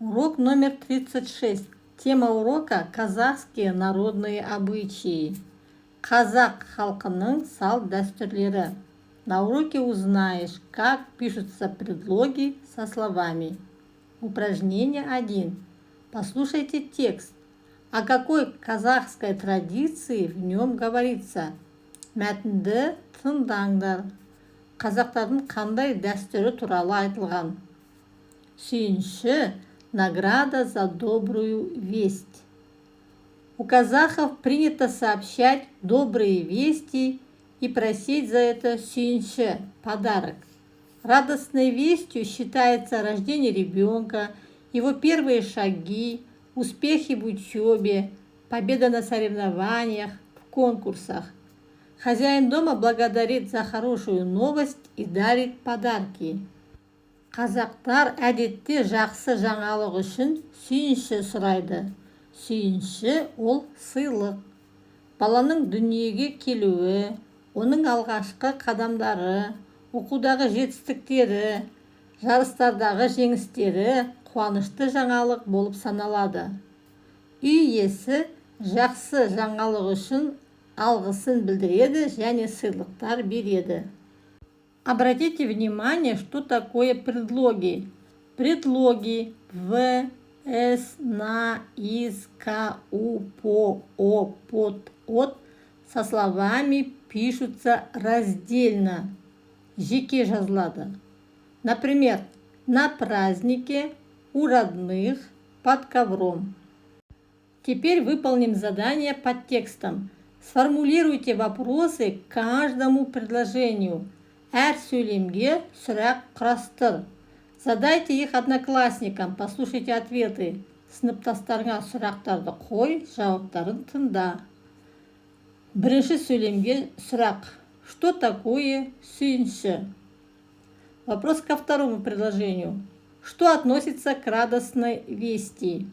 Урок номер 36. Тема урока – казахские народные обычаи. Казах халқының салт-дәстүрлері. На уроке узнаешь, как пишутся предлоги со словами. Упражнение 1. Послушайте текст. О какой казахской традиции в нем говорится? Мәтінді тыңдаңдар. Қазақтардың қандай дәстүрі туралы айтылған? Сүйінші – награда за добрую весть. У казахов принято сообщать добрые вести и просить за это сүйінші – подарок. Радостной вестью считается рождение ребенка, его первые шаги, успехи в учебе, победа на соревнованиях, в конкурсах. Хозяин дома благодарит за хорошую новость и дарит подарки. Қазақтар әдетте жақсы жаңалық үшін сүйінші сұрайды. Сүйінші ол сыйлық. Баланың дүниеге келуі, оның алғашқы қадамдары, оқудағы жетістіктері, жарыстардағы жеңістері қуанышты жаңалық болып саналады. Үй иесі жақсы жаңалық үшін алғысын білдіреді және сыйлықтар береді. Обратите внимание, что такое предлоги. Предлоги в, с, на, из, к, у, по, о, под, от со словами пишутся раздельно. Жеке жазылады. Например, на празднике, у родных, под ковром. Теперь выполним задание под текстом. Сформулируйте вопросы к каждому предложению. Әр сөйлемге сұрақ құрастыр. Задайте их одноклассникам, послушайте ответы. Сыныптастарыңа сұрақтарды қой, жауаптарын тыңда. Бірінші сөйлемге сұрақ. Что такое сүйінші? Вопрос ко второму предложению. Что относится к радостной вести?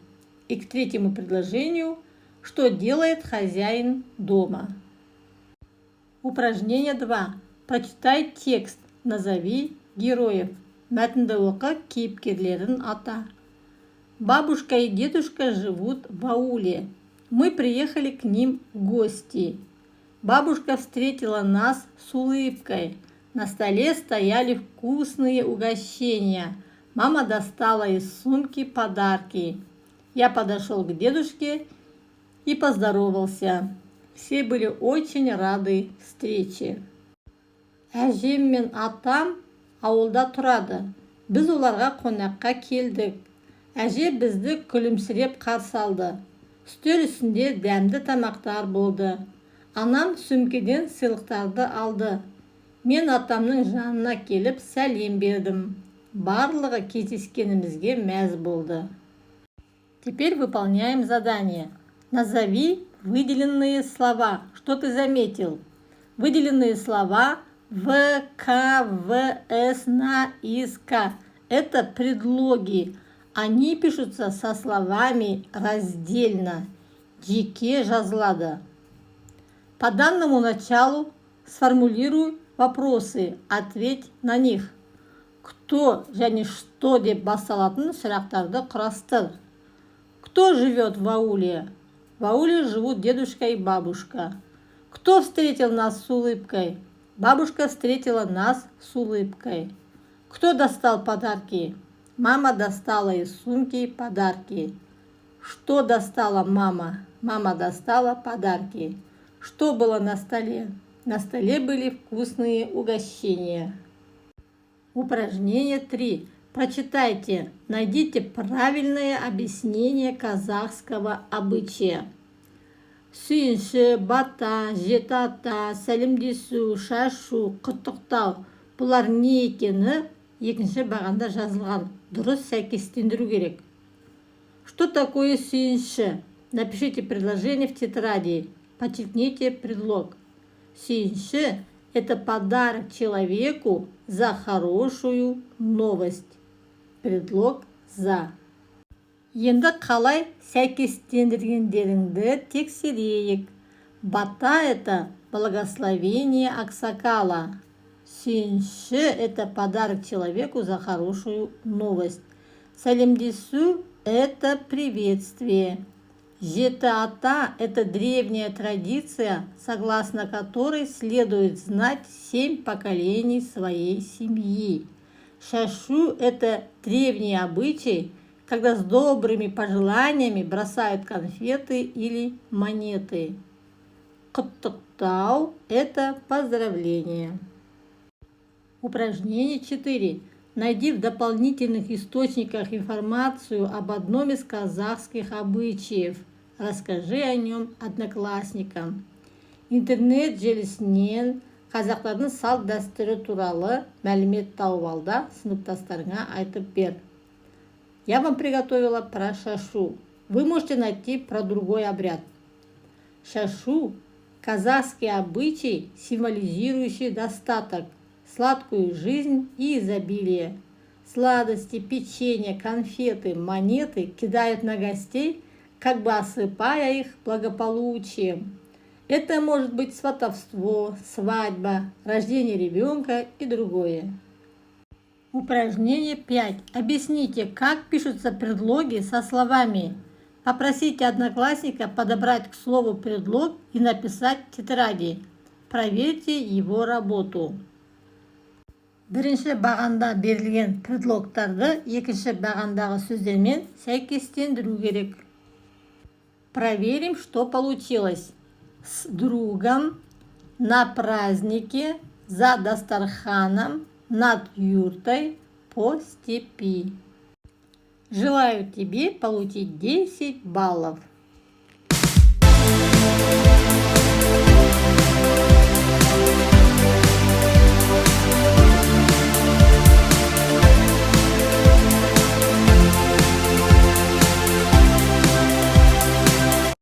И к третьему предложению. Что делает хозяин дома? Упражнение 2. Прочитай текст. Назови героев. Мәтінді оқы, кейіпкерлерін ата. Бабушка и дедушка живут в ауле. Мы приехали к ним в гости. Бабушка встретила нас с улыбкой. На столе стояли вкусные угощения. Мама достала из сумки подарки. Я подошел к дедушке и поздоровался. Все были очень рады встрече. Әжем мен атам ауылда тұрады. Біз оларға қонаққа келдік. Әже бізді күлімсіреп қарсы алды. Үстел үстінде дәмді тамақтар болды. Анам сөмкеден сыйлықтарды алды. Мен атамның жанына келіп сәлем бердім. Барлығы кездескенімізге мәз болды. Теперь выполняем задание. Назови выделенные слова. Что ты заметил? Выделенные слова в, к, в, с, на, из, к. Это предлоги. Они пишутся со словами раздельно. Жеке жазылады. По данному началу сформулируй вопросы. Ответь на них. Кто және что деп басталатын сұрақтарды құрастыр. Кто живет в ауле? В ауле живут дедушка и бабушка. Кто встретил нас с улыбкой? Бабушка встретила нас с улыбкой. Кто достал подарки? Мама достала из сумки подарки. Что достала мама? Мама достала подарки. Что было на столе? На столе были вкусные угощения. Упражнение 3. Прочитайте. Найдите правильное объяснение казахского обычая. Сүйінші, бата, жеті ата, сәлемдесу, шашу, құттықтау. Бұлар не екені екінші бағанда жазылған. Дұрыс сәйкестендіру керек. Что такое сүйінші? Напишите предложение в тетради. Подчеркните предлог. Сүйінші – это подарок человеку за хорошую новость. Предлог «за». Енді қалай сәйкестендіргендеріңді тексерейік. Бата – это благословение аксакала. Сүйінші – это подарок человеку за хорошую новость. Сәлемдесу – это приветствие. Жеті ата – это древняя традиция, согласно которой следует знать 7 поколений своей семьи. Шашу – это древний обычай, когда с добрыми пожеланиями бросают конфеты или монеты. Құттықтау – это поздравление. Упражнение 4. Найди в дополнительных источниках информацию об одном из казахских обычаев. Расскажи о нем одноклассникам. Интернет желісінен қазақтардың салт дәстүрі туралы мәлімет тауып ал да сыныптастарыңа айтып бер. Я вам приготовила про шашу. Вы можете найти про другой обряд. Шашу – казахский обычай, символизирующий достаток, сладкую жизнь и изобилие. Сладости, печенье, конфеты, монеты кидают на гостей, как бы осыпая их благополучием. Это может быть сватовство, свадьба, рождение ребенка и другое. Упражнение 5. Объясните, как пишутся предлоги со словами. Попросите одноклассника подобрать к слову предлог и написать в тетради. Проверьте его работу. Бірінші бағанда берілген предлогтарды екінші бағандағы сөздермен сәйкестендіру керек. Проверим, что получилось. С другом, на празднике, за дастарханом, над юртой, по степи. Желаю тебе получить 10 баллов.